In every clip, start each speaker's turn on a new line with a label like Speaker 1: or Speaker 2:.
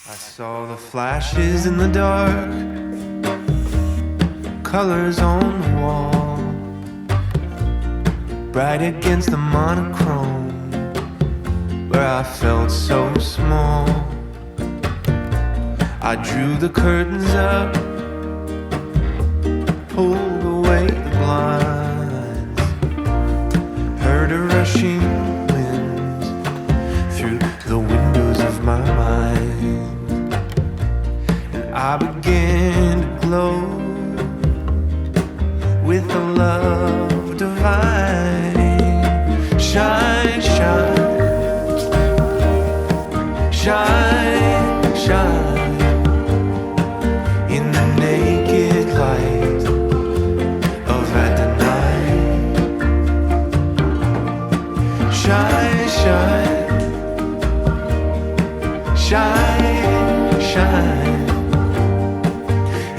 Speaker 1: I saw the flashes in the dark, colors on the wall, bright against the monochrome, where I felt so small. I drew the curtains up, pulled away the blinds, heard a rushing wind through the windows of my mind, and I began to glow with a love divine. Shine, shine, shine, shine in the naked light of Adonai. Shine, shine, shine, shine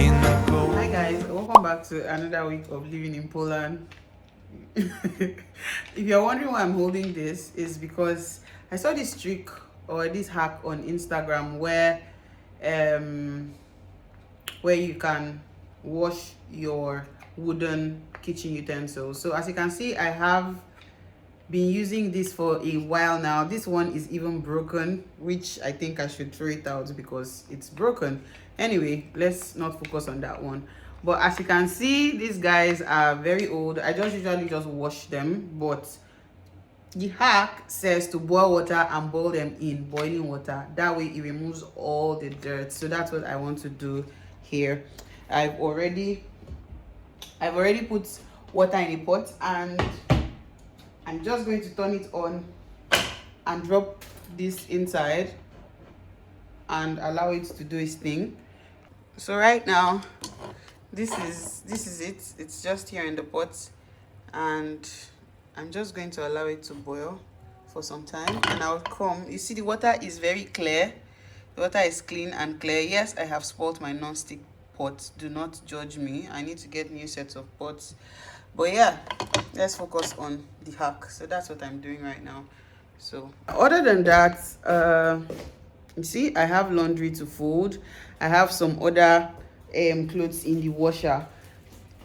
Speaker 1: in the gold.
Speaker 2: Hi guys, welcome back to another week of living in Poland. If you're wondering why I'm holding this, is because I saw this trick or this hack on Instagram where you can wash your wooden kitchen utensils. So as you can see, I have been using this for a while now. This one is even broken, which I think I should throw it out because it's broken. Anyway, let's not focus on that one. But as you can see, these guys are very old. I usually just wash them, but the hack says to boil water and boil them in boiling water. That way it removes all the dirt. So that's what I want to do here. I've already put water in a pot, and I'm just going to turn it on and drop this inside and allow it to do its thing. So right now, this is it. It's just here in the pot, and I'm just going to allow it to boil for some time, and I'll come. You see, the water is very clear. The water is clean and clear. Yes, I have spoiled my non-stick pot. Do not judge me. I need to get new sets of pots. But yeah, let's focus on the hack. So that's what I'm doing right now. So other than that, you see, I have laundry to fold. I have some other clothes in the washer.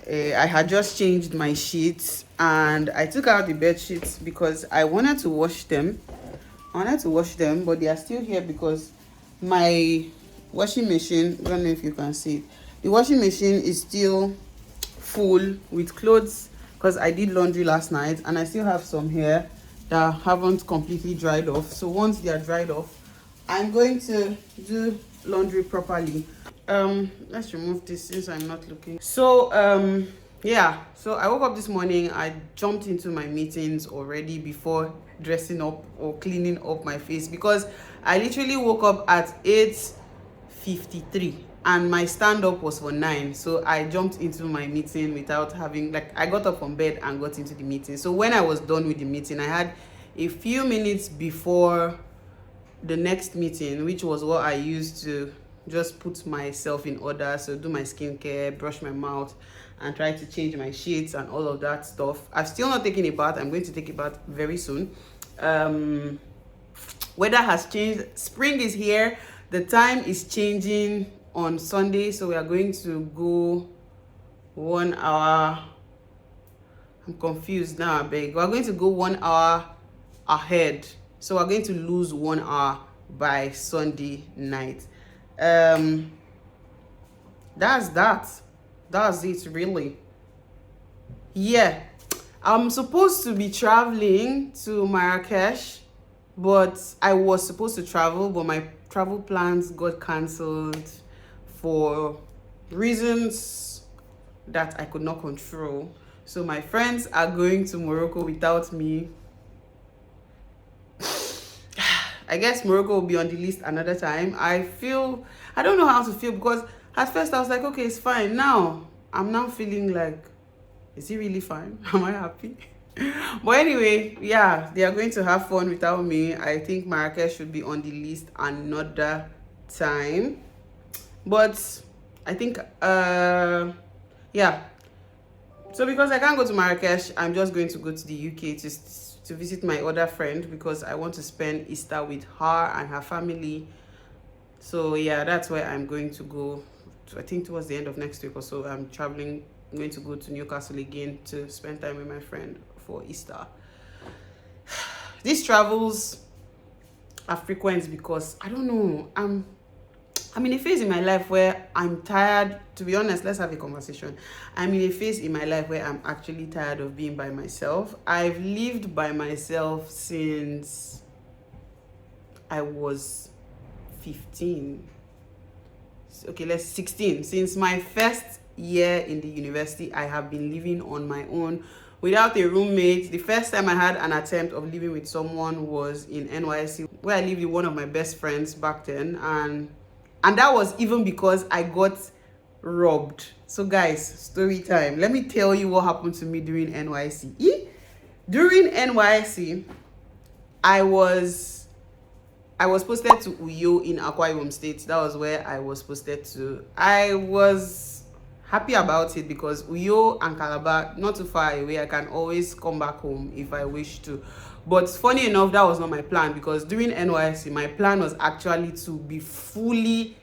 Speaker 2: I had just changed my sheets, and I took out the bed sheets because I wanted to wash them. But they are still here because my washing machine, I don't know if you can see it, the washing machine is still full with clothes because I did laundry last night, and I still have some here that haven't completely dried off. So once they are dried off, I'm going to do laundry properly. Let's remove this since I'm not looking. So yeah, so I woke up this morning. I jumped into my meetings already before dressing up or cleaning up my face, because I literally woke up at 8:53 and my stand-up was for 9. So I jumped into my meeting without having, like, I got up from bed and got into the meeting. So when I was done with the meeting, I had a few minutes before the next meeting, which was what I used to just put myself in order. So do my skincare, brush my mouth, and try to change my sheets and all of that stuff. I've still not taken a bath. I'm going to take a bath very soon. Weather has changed. Spring is here. The time is changing on Sunday, so we are going to go 1 hour. I'm confused now, I beg. We're going to go 1 hour ahead, so we're going to lose 1 hour by Sunday night. That's it, really. Yeah, I'm supposed to be traveling to Marrakesh, but I was supposed to travel, but my travel plans got cancelled for reasons that I could not control. So my friends are going to Morocco without me. I guess Morocco will be on the list another time. I don't know how to feel, because at first I was like, okay, it's fine. Now I'm now feeling like, is it really fine? Am I happy? But anyway, yeah, they are going to have fun without me. I think Marrakesh should be on the list another time. But I think yeah, so because I can't go to Marrakesh, I'm just going to go to the UK to visit my other friend, because I want to spend Easter with her and her family. So yeah, that's where I'm going to go. I think towards the end of next week or so, I'm going to go to Newcastle again to spend time with my friend for Easter. These travels are frequent because I don't know, I'm in a phase in my life where I'm tired. To be honest, let's have a conversation. I'm in a phase in my life where I'm actually tired of being by myself. I've lived by myself since I was 15. Okay, let's 16. Since my first year in the university, I have been living on my own without a roommate. The first time I had an attempt of living with someone was in NYC, where I lived with one of my best friends back then, and that was even because I got robbed. So guys, story time. Let me tell you what happened to me during NYC. During NYC, I was posted to Uyo in Awhobiwom State. That was where I was posted to. I was happy about it because Uyo and Calabar, not too far away. I can always come back home if I wish to. But funny enough, that was not my plan, because during NYC, my plan was actually to be fully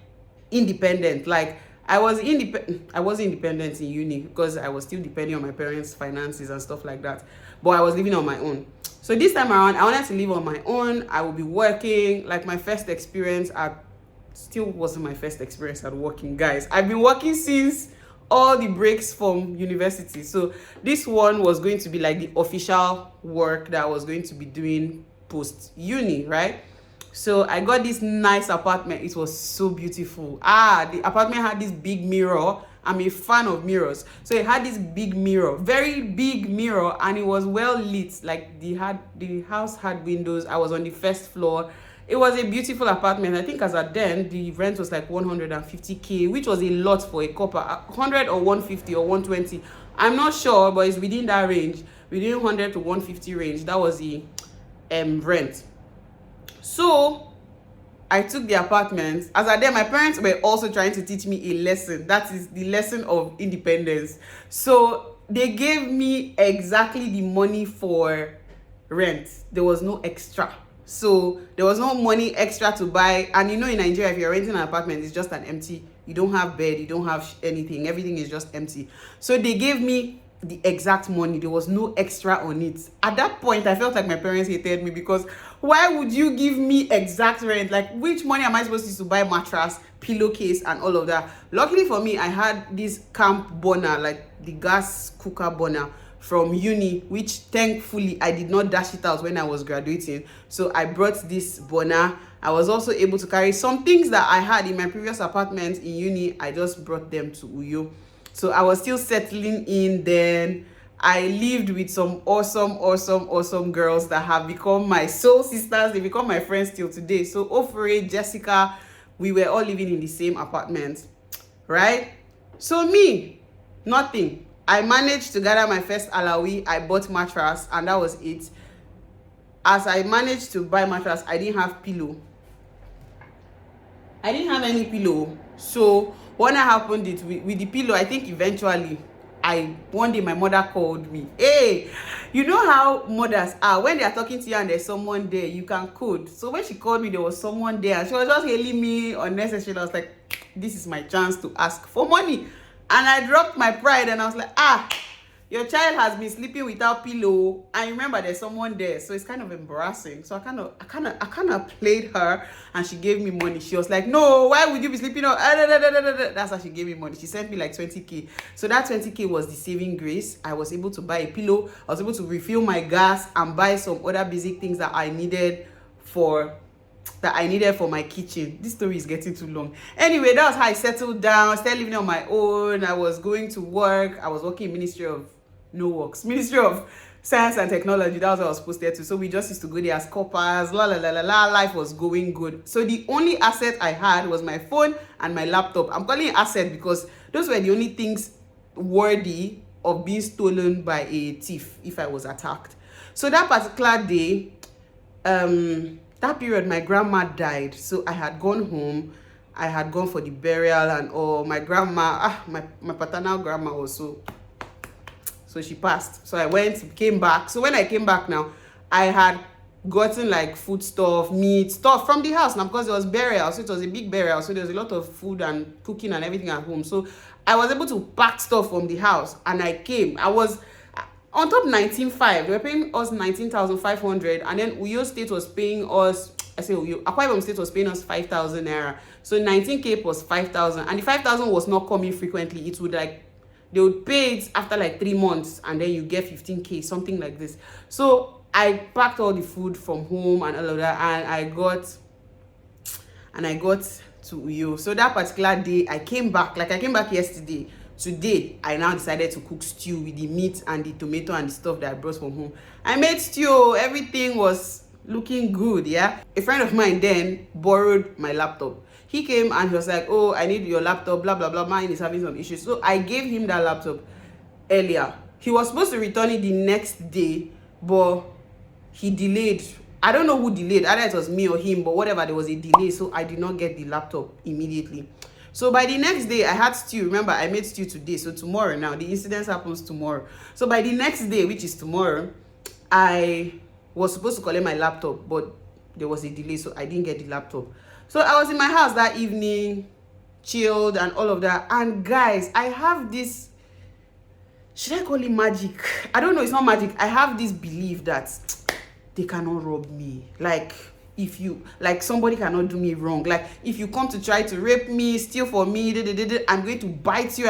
Speaker 2: independent. Like, I wasn't independent in uni because I was still depending on my parents' finances and stuff like that. But I was living on my own. So this time around, I wanted to live on my own. I will be working. Like, my first experience still wasn't my first experience at working, guys. I've been working since all the breaks from university. So this one was going to be like the official work that I was going to be doing post uni, right? So I got this nice apartment. It was so beautiful. The apartment had this big mirror. I'm a fan of mirrors. So it had this big mirror, very big mirror, and it was well lit. Like, the house had windows. I was on the first floor. It was a beautiful apartment. I think as at then, the rent was like 150K, which was a lot for a couple. 100 or 150 or 120. I'm not sure, but it's within that range. Within 100 to 150 range. That was the rent. So I took the apartment. As at then, my parents were also trying to teach me a lesson. That is the lesson of independence. So they gave me exactly the money for rent. There was no extra. So there was no money extra to buy. And you know, in Nigeria, if you're renting an apartment, it's just an empty. You don't have bed, you don't have anything. Everything is just empty. So they gave me the exact money. There was no extra on it. At that point, I felt like my parents hated me, because why would you give me exact rent? Like, which money am I supposed to use to buy mattress, pillowcase, and all of that? Luckily for me, I had this camp burner, like the gas cooker burner from uni, which thankfully I did not dash it out when I was graduating. So I brought this burner. I was also able to carry some things that I had in my previous apartment in uni. I just brought them to Uyo. So I was still settling in then. I lived with some awesome girls that have become my soul sisters. They become my friends till today. So Ofure, Jessica, we were all living in the same apartment, right? So me, nothing. I managed to gather my first alawi. I bought mattress, and that was it. As I managed to buy mattress, I didn't have pillow. I didn't have any pillow. So what happened is, with the pillow, I think eventually, one day my mother called me. Hey, you know how mothers are. When they are talking to you and there's someone there, you can code. So when she called me, there was someone there, and she was just hailing me unnecessarily. I was like, this is my chance to ask for money. And I dropped my pride, and I was like, your child has been sleeping without pillow. I remember there's someone there, so it's kind of embarrassing. So I kind of played her, and she gave me money. She was like, no, why would you be sleeping out? That's how she gave me money. She sent me like 20K. So that 20K was the saving grace. I was able to buy a pillow. I was able to refill my gas and buy some other basic things that I needed for my kitchen. This story is getting too long. Anyway, that was how I settled down, started living on my own. I was going to work. I was working in Ministry of Science and Technology. That was what I was posted to. So we just used to go there as coppers. Life was going good. So the only asset I had was my phone and my laptop. I'm calling it asset because those were the only things worthy of being stolen by a thief if I was attacked. So that particular day, that period, my grandma died. So I had gone home. I had gone for the burial and all. My grandma, my paternal grandma also. So she passed. So I came back. So when I came back now, I had gotten like food stuff, meat stuff from the house now, because it was burial, so it was a big burial, so there was a lot of food and cooking and everything at home. So I was able to pack stuff from the house, and I was on top 19,500. They were paying us 19,500, and then Uyo State was paying us, Awhobiwom State was paying us 5,000 naira. So 19K plus 5,000, and the 5,000 was not coming frequently. It would like, they would pay it after like 3 months, and then you get 15K, something like this. So I packed all the food from home and all of that, and I got to Uyo. So that particular day, I came back yesterday. Today, I now decided to cook stew with the meat and the tomato and the stuff that I brought from home. I made stew. Everything was looking good, yeah. A friend of mine then borrowed my laptop. He came and he was like, oh, I need your laptop, blah, blah, blah. Mine is having some issues. So I gave him that laptop earlier. He was supposed to return it the next day, but he delayed. I don't know who delayed. Either it was me or him, but whatever, there was a delay. So I did not get the laptop immediately. So by the next day, I had stew. Remember, I made stew today. So tomorrow now, the incident happens tomorrow. So by the next day, which is tomorrow, I was supposed to collect my laptop, but there was a delay, so I didn't get the laptop. So I was in my house that evening, chilled and all of that. And guys, I have this, should I call it magic? I don't know, it's not magic. I have this belief that they cannot rob me. Like, if you, like, somebody cannot do me wrong. Like, if you come to try to rape me, steal for me, I'm going to bite you,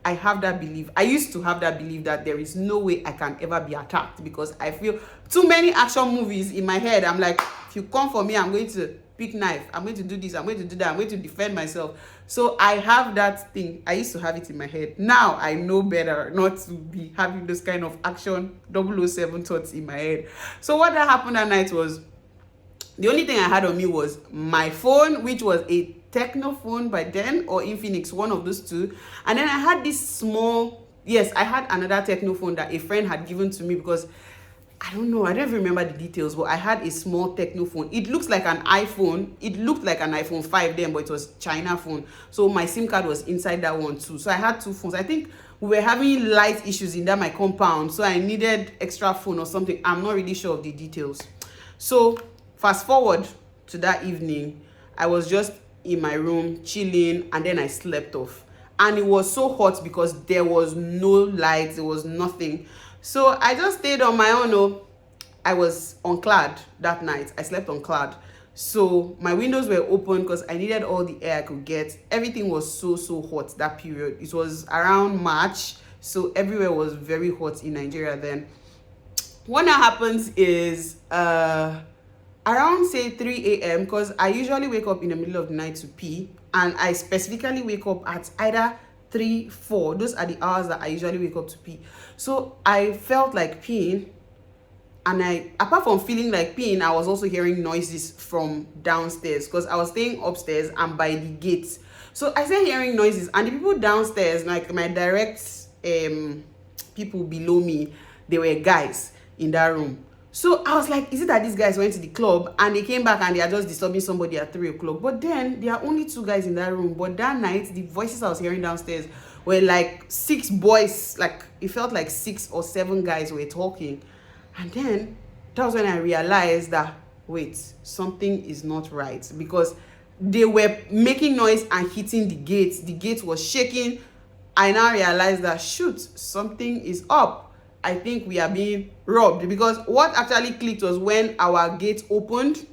Speaker 2: I have that belief. I used to have that belief that there is no way I can ever be attacked, because I feel too many action movies in my head. I'm like, if you come for me, I'm going to pick knife, I'm going to do this, I'm going to do that, I'm going to defend myself. So I have that thing. I used to have it in my head. Now I know better not to be having those kind of action 007 thoughts in my head. So what that happened that night was, the only thing I had on me was my phone, which was a Techno phone by then, or Infinix, one of those two. And then I had this small, yes, I had another Techno phone that a friend had given to me, because I don't know, I don't even remember the details, but I had a small Techno phone. It looks like an iPhone. It looked like an iPhone 5 then, but it was China phone. So my SIM card was inside that one too. So I had two phones. I think we were having light issues in that my compound, so I needed extra phone or something. I'm not really sure of the details. So fast forward to that evening, I was just in my room chilling, and then I slept off. And it was so hot because there was no lights, there was nothing. So I just stayed on my own. Oh, I was unclad that night. I slept unclad. So my windows were open because I needed all the air I could get. Everything was so hot that period. It was around March, so everywhere was very hot in Nigeria then. What now happens is around say 3 a.m. because I usually wake up in the middle of the night to pee, and I specifically wake up at either 3, 4. Those are the hours that I usually wake up to pee. So I felt like peeing, and apart from feeling like peeing, I was also hearing noises from downstairs because I was staying upstairs and by the gates. So I started hearing noises, and the people downstairs, like my direct people below me, they were guys in that room. So I was like, is it that these guys went to the club and they came back and they are just disturbing somebody at 3 o'clock? But then there are only 2 guys in that room. But that night, the voices I was hearing downstairs were like 6 boys. Like, it felt like 6 or 7 guys were talking. And then that was when I realized that, wait, something is not right. Because they were making noise and hitting the gate. The gate was shaking. I now realized that, shoot, something is up. I think we are being robbed, because what actually clicked was when our gate opened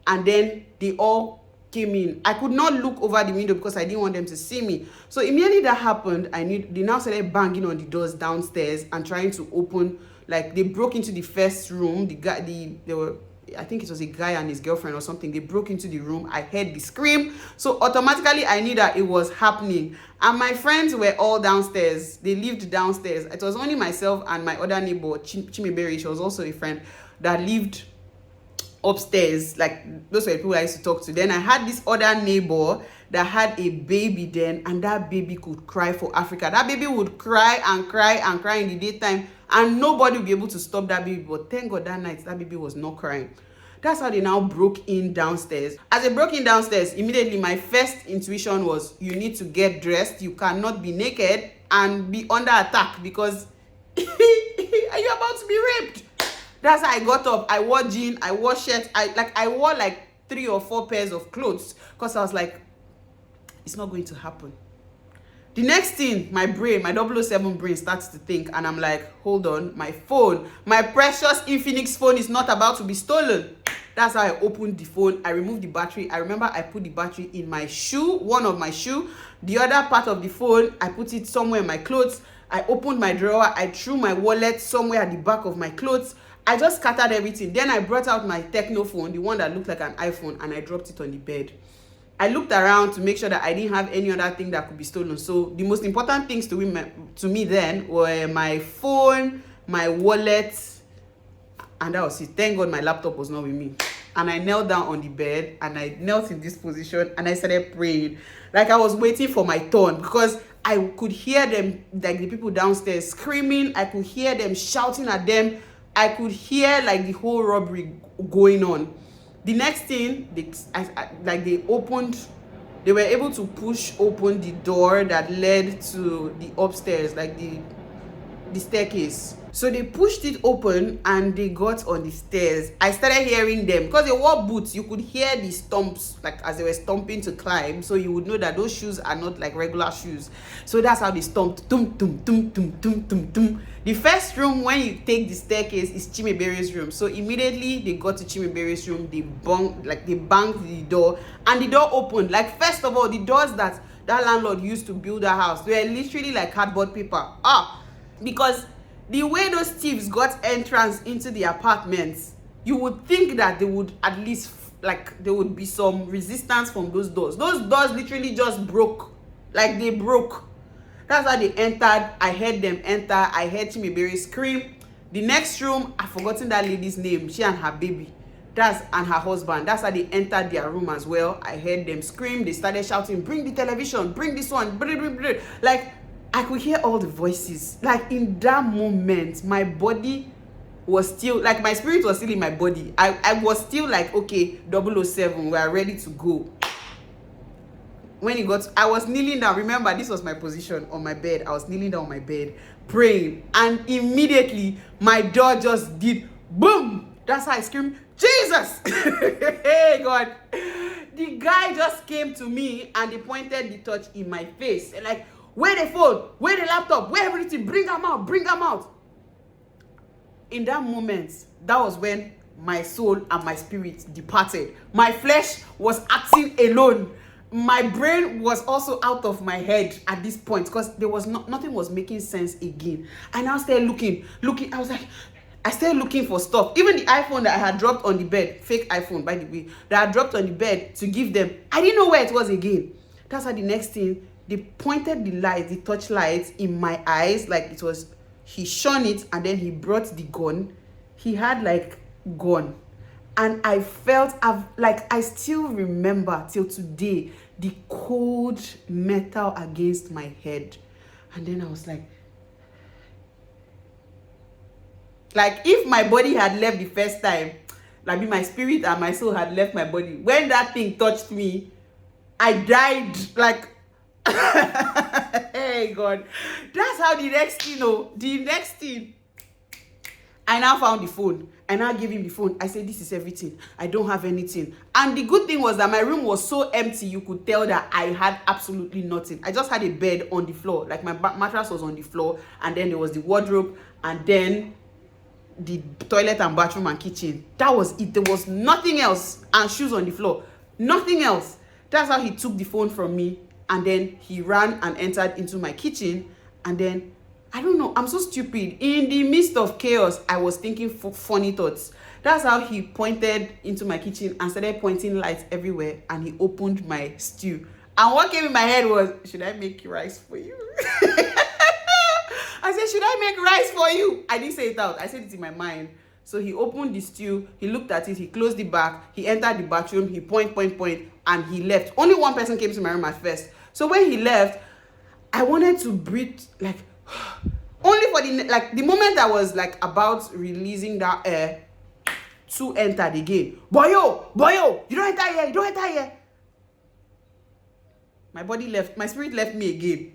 Speaker 2: and then they all came in. I could not look over the window because I didn't want them to see me. So immediately that happened, they now started banging on the doors downstairs and trying to open. Like, they broke into the first room. I think it was a guy and his girlfriend or something. They broke into the room. I heard the scream. So automatically I knew that it was happening. And my friends were all downstairs. They lived downstairs. It was only myself and my other neighbor, Chimebere. She was also a friend that lived upstairs. Like, those were the people I used to talk to. Then I had this other neighbor that had a baby then, and that baby could cry for Africa. That baby would cry and cry and cry in the daytime, and nobody would be able to stop that baby. But thank God that night that baby was not crying. That's how they now broke in downstairs. As they broke in downstairs, immediately my first intuition was, you need to get dressed. You cannot be naked and be under attack, because are you about to be raped? That's how I got up. I wore jeans, I wore shirts, I wore like 3 or 4 pairs of clothes because I was like, it's not going to happen. The next thing, my brain, my 007 brain starts to think, and I'm like, hold on, my phone, my precious Infinix phone is not about to be stolen. That's how I opened the phone. I removed the battery. I remember I put the battery in my shoe, one of my shoe. The other part of the phone, I put it somewhere in my clothes. I opened my drawer. I threw my wallet somewhere at the back of my clothes. I just scattered everything. Then I brought out my Techno phone, the one that looked like an iPhone, and I dropped it on the bed. I looked around to make sure that I didn't have any other thing that could be stolen. So the most important things to me then were my phone, my wallet, and that was it. Thank God my laptop was not with me. And I knelt down on the bed, and I knelt in this position, and I started praying. Like I was waiting for my turn, because I could hear them, like the people downstairs screaming. I could hear them shouting at them. I could hear like the whole robbery going on. The next thing, they were able to push open the door that led to the upstairs, like the staircase. So they pushed it open and they got on the stairs. I started hearing them because they wore boots. You could hear the stomps, like as they were stomping to climb. So you would know that those shoes are not like regular shoes. So that's how they stomped. Tum, tum, tum, tum, tum, tum, tum. The first room when you take the staircase is Chimebere's room. So immediately they got to Chimebere's room. They banged the door, and the door opened. Like first of all, the doors that landlord used to build a house, they were literally like cardboard paper. Because the way those thieves got entrance into the apartments, you would think that they would at least, like, there would be some resistance from those doors. Those doors literally just broke. Like, they broke. That's how they entered. I heard them enter. I heard Chimebere scream. The next room, I've forgotten that lady's name. She and her baby. And her husband. That's how they entered their room as well. I heard them scream. They started shouting, bring the television, bring this one. Like, I could hear all the voices. Like in that moment, my body was still, like my spirit was still in my body. I was still like, okay, 007, we are ready to go. When it got, I was kneeling down. Remember, this was my position on my bed. I was kneeling down on my bed, praying. And immediately, my door just did boom. That's how I screamed, Jesus! Hey, God. The guy just came to me and he pointed the torch in my face. Like, where the phone? Where the laptop? Where everything? Bring them out. Bring them out. In that moment, that was when my soul and my spirit departed. My flesh was acting alone. My brain was also out of my head at this point because there was nothing was making sense again. I now started looking. I was like, I started looking for stuff. Even the iPhone that I had dropped on the bed, fake iPhone by the way, that I dropped on the bed to give them, I didn't know where it was again. That's how the next thing, they pointed the light, the torch lights in my eyes, like it was, he shone it, and then he brought the gun. He had like gun. And I felt, I still remember till today, the cold metal against my head. And then I was like if my body had left the first time, like my spirit and my soul had left my body. When that thing touched me, I died. Like, hey God. That's how the next thing, I now found the phone. I now gave him the phone. I said, this is everything. I don't have anything. And the good thing was that my room was so empty, you could tell that I had absolutely nothing. I just had a bed on the floor. Like my mattress was on the floor. And then there was the wardrobe. And then the toilet and bathroom and kitchen. That was it. There was nothing else. And shoes on the floor. Nothing else. That's how he took the phone from me. And then he ran and entered into my kitchen. And then, I don't know, I'm so stupid. In the midst of chaos, I was thinking funny thoughts. That's how he pointed into my kitchen and started pointing lights everywhere. And he opened my stew. And what came in my head was, should I make rice for you? I said, should I make rice for you? I didn't say it out. I said it in my mind. So he opened the stew. He looked at it. He closed it back. He entered the bathroom. He point, and he left. Only one person came to my room at first. So when he left, I wanted to breathe, like, only for the moment I was like about releasing that air, two entered again. Boyo, you don't enter here. My body left, my spirit left me again.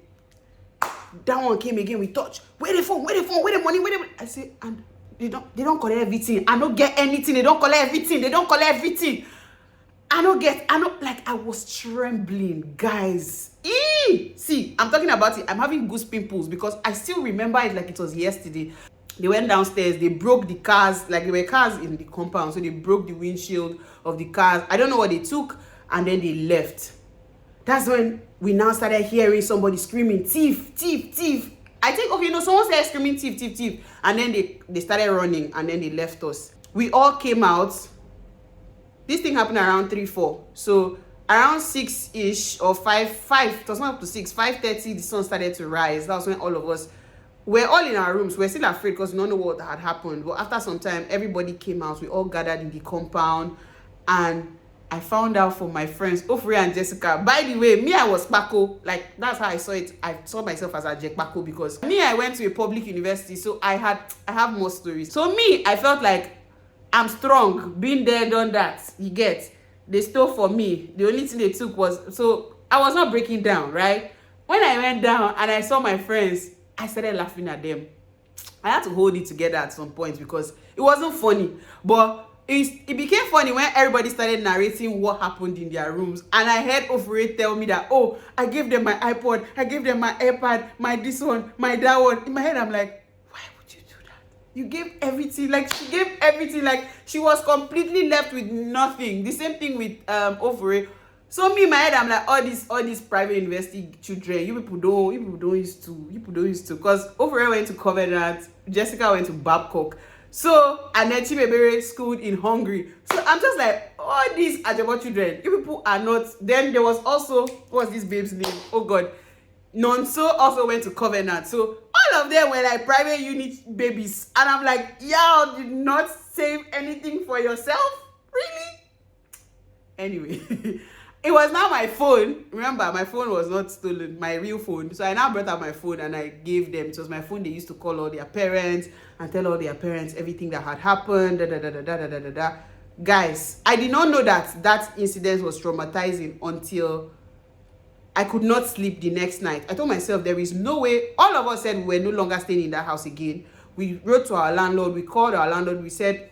Speaker 2: That one came again with touch. Where the phone, where the money, I say, and They don't collect everything. I don't get anything. They don't collect everything. They don't collect everything. I was trembling, guys. See, I'm talking about it. I'm having goose pimples because I still remember it like it was yesterday. They went downstairs, they broke the cars, like there were cars in the compound, so they broke the windshield of the cars. I don't know what they took, and then they left. That's when we now started hearing somebody screaming, thief, thief, thief. I think, okay, no, someone started screaming, thief, thief, thief, and then they started running, and then they left us. We all came out. This thing happened around 3-4, so around 6-ish or 5, it was not up to 6, 5:30, the sun started to rise. That was when all of us were all in our rooms. We're still afraid because we don't know what had happened. But after some time, everybody came out. We all gathered in the compound, and I found out from my friends, Ofri and Jessica. By the way, me, I was Paco. Like, that's how I saw it. I saw myself as a Jack Paco because me, I went to a public university, so I have more stories. So me, I felt like I'm strong, been there, done that. You get, they stole for me. The only thing they took was, so I was not breaking down, right? When I went down and I saw my friends, I started laughing at them. I had to hold it together at some point because it wasn't funny, but it became funny when everybody started narrating what happened in their rooms. And I heard Ofure tell me that, oh, I gave them my iPod, I gave them my iPad, my this one, my that one. In my head, I'm like, you gave everything. Like, she gave everything. Like, she was completely left with nothing. The same thing with Ofure. So me in my head, I'm like, all these private university children, you people don't used to. Because Ofure went to Covenant, Jessica went to Babcock. So, and then Chimebere schooled in Hungary. So I'm just like, all these Ajabo children, you people are not. Then there was also, what's this babe's name? Oh God. Nonso also went to Covenant. So all of them were like private unit babies. And I'm like, y'all did not save anything for yourself? Really? Anyway, it was now my phone. Remember, my phone was not stolen, my real phone. So I now brought out my phone and I gave them. It was my phone they used to call all their parents and tell all their parents everything that had happened. Guys, I did not know that incident was traumatizing until I could not sleep the next night. I told myself there is no way. All of us said we were no longer staying in that house again. We wrote to our landlord. We called our landlord. We said,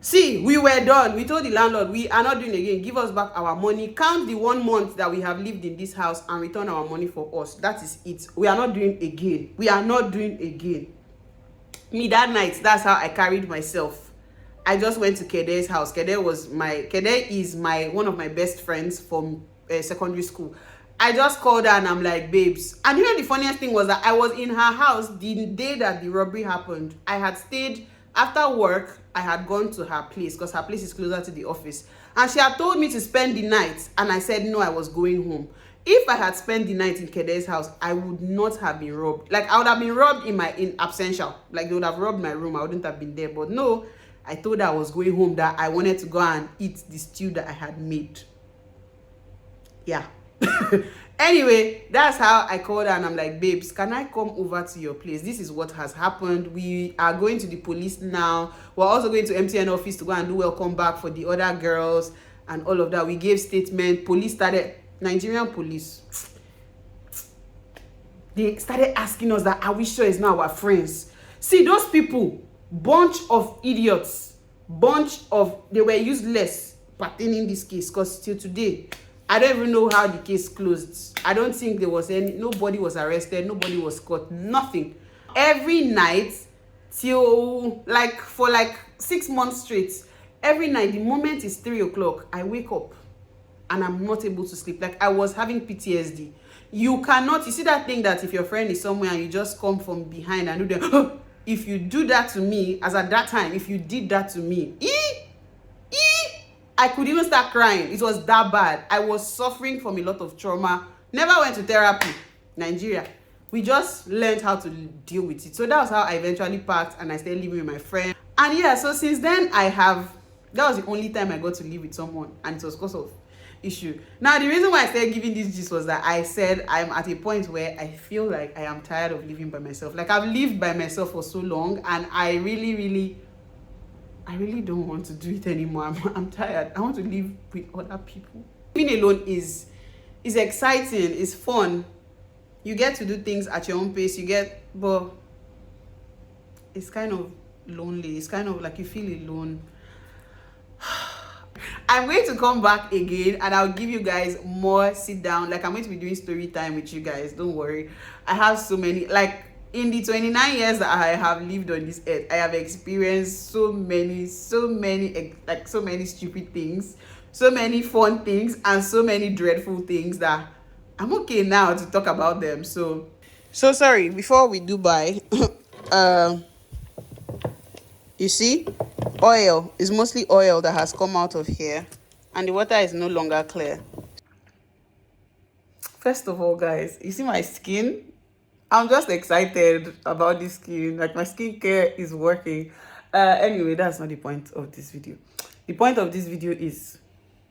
Speaker 2: see, we were done. We told the landlord, we are not doing it again. Give us back our money. Count the 1 month that we have lived in this house and return our money for us. That is it. We are not doing again. We are not doing again. Me, that night, that's how I carried myself. I just went to Kede's house. Kede is one of my best friends from secondary school. I just called her and I'm like, babes. And you know the funniest thing was that I was in her house the day that the robbery happened. I had stayed after work. I had gone to her place because her place is closer to the office. And she had told me to spend the night. And I said, no, I was going home. If I had spent the night in Kede's house, I would not have been robbed. Like, I would have been robbed in absentia. Like, they would have robbed my room. I wouldn't have been there. But no, I told her I was going home, that I wanted to go and eat the stew that I had made. Yeah. Anyway, that's how I called her and I'm like, babes, can I come over to your place? This is what has happened. We are going to the police now. We're also going to MTN office to go and do welcome back for the other girls and all of that. We gave statement. Police started, Nigerian police, they started asking us that, are we sure it's not our friends? See, those people, bunch of idiots, they were useless pertaining this case, because till today, I don't even know how the case closed. I don't think there was nobody was arrested, nobody was caught, nothing. Every night, till for 6 months straight, every night, the moment it's 3 o'clock, I wake up and I'm not able to sleep. Like, I was having PTSD. You see that thing that if your friend is somewhere and you just come from behind and do that, if you do that to me, as at that time, if you did that to me, I could even start crying. It was that bad. I was suffering from a lot of trauma. Never went to therapy. Nigeria. We just learned how to deal with it. So that was how I eventually packed and I started living with my friend. And yeah, so since then that was the only time I got to live with someone, and it was because of issue. Now, the reason why I started giving this gist was that I said I'm at a point where I feel like I am tired of living by myself. Like, I've lived by myself for so long and I really don't want to do it anymore. I'm tired. I want to live with other people. Living alone is exciting, it's fun. You get to do things at your own pace, but it's kind of lonely. It's kind of like you feel alone. I'm going to come back again and I'll give you guys more sit down. Like, I'm going to be doing story time with you guys. Don't worry. I have so many, like, in the 29 years that I have lived on this earth, I have experienced so many stupid things, so many fun things, and so many dreadful things that I'm okay now to talk about them. So sorry, before we do buy, you see, oil is mostly oil that has come out of here, and the water is no longer clear. First of all, guys, you see my skin? I'm just excited about this skin. Like, my skincare is working. Anyway, that's not the point of this video. The point of this video is,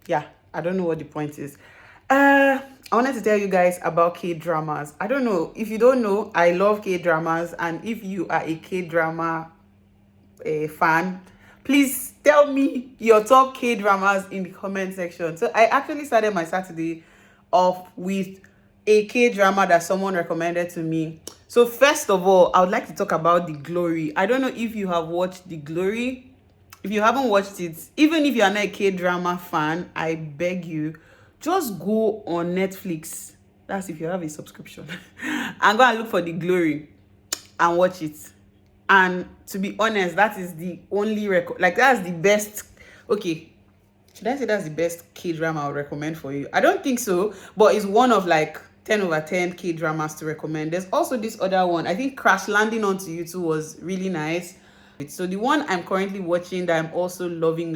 Speaker 2: yeah, I don't know what the point is. I wanted to tell you guys about K-dramas. I don't know. If you don't know, I love K-dramas, and if you are a K-drama fan, please tell me your top K-dramas in the comment section. So I actually started my Saturday off with a K-drama that someone recommended to me. So first of all, I would like to talk about The Glory. I don't know if you have watched The Glory. If you haven't watched it, even if you are not a K-drama fan, I beg you, just go on Netflix. That's if you have a subscription. And go and look for The Glory and watch it. And to be honest, that is the only that's the best. Okay, should I say that's the best K-drama I would recommend for you? I don't think so, but it's one of like 10 over 10 K-dramas to recommend. There's also this other one. I think Crash Landing Onto You Too was really nice. So the one I'm currently watching that I'm also loving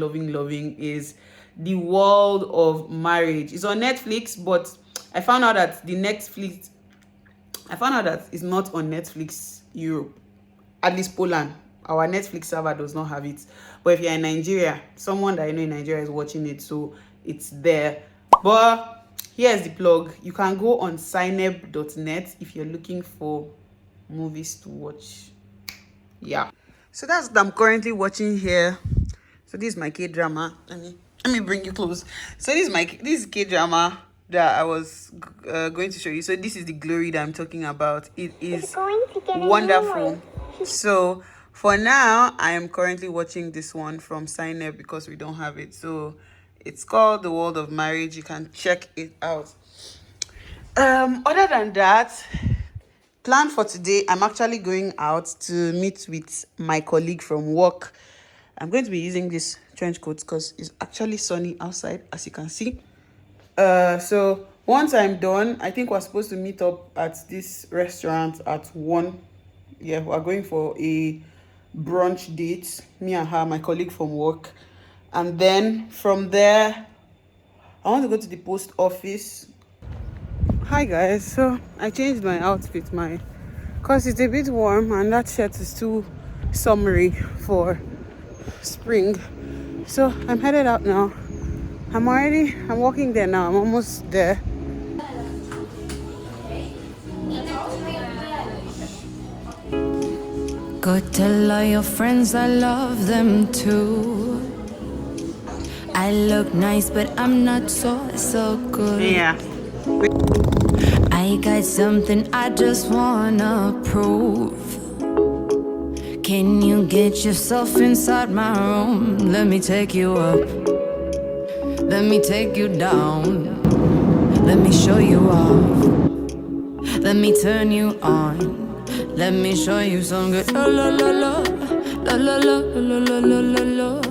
Speaker 2: is The World of Marriage. It's on Netflix, but I found out that it's not on Netflix Europe. At least Poland. Our Netflix server does not have it. But if you're in Nigeria, someone that I know in Nigeria is watching it, so it's there. But here's the plug. You can go on syneb.net if you're looking for movies to watch. Yeah. So that's what I'm currently watching here. So this is my K-drama. Let me bring you close. So this is K-drama that I was going to show you. So this is The Glory that I'm talking about. It is wonderful. So for now, I am currently watching this one from Syneb because we don't have it. So it's called The World of Marriage. You can check it out. Other than that, plan for today, I'm actually going out to meet with my colleague from work. I'm going to be using this trench coat because it's actually sunny outside, as you can see. So once I'm done, I think we're supposed to meet up at this restaurant at 1. Yeah, we're going for a brunch date, me and her, my colleague from work. And then from there, I want to go to the post office. Hi guys, so I changed my outfit, because it's a bit warm and that shirt is too summery for spring. So I'm headed out now. I'm walking there now. I'm almost there.
Speaker 3: Go tell all your friends I love them too. I look nice, but I'm not so good.
Speaker 2: Yeah.
Speaker 3: I got something I just wanna prove. Can you get yourself inside my room? Let me take you up. Let me take you down. Let me show you off. Let me turn you on. Let me show you some good la la la la la la la la la la la la.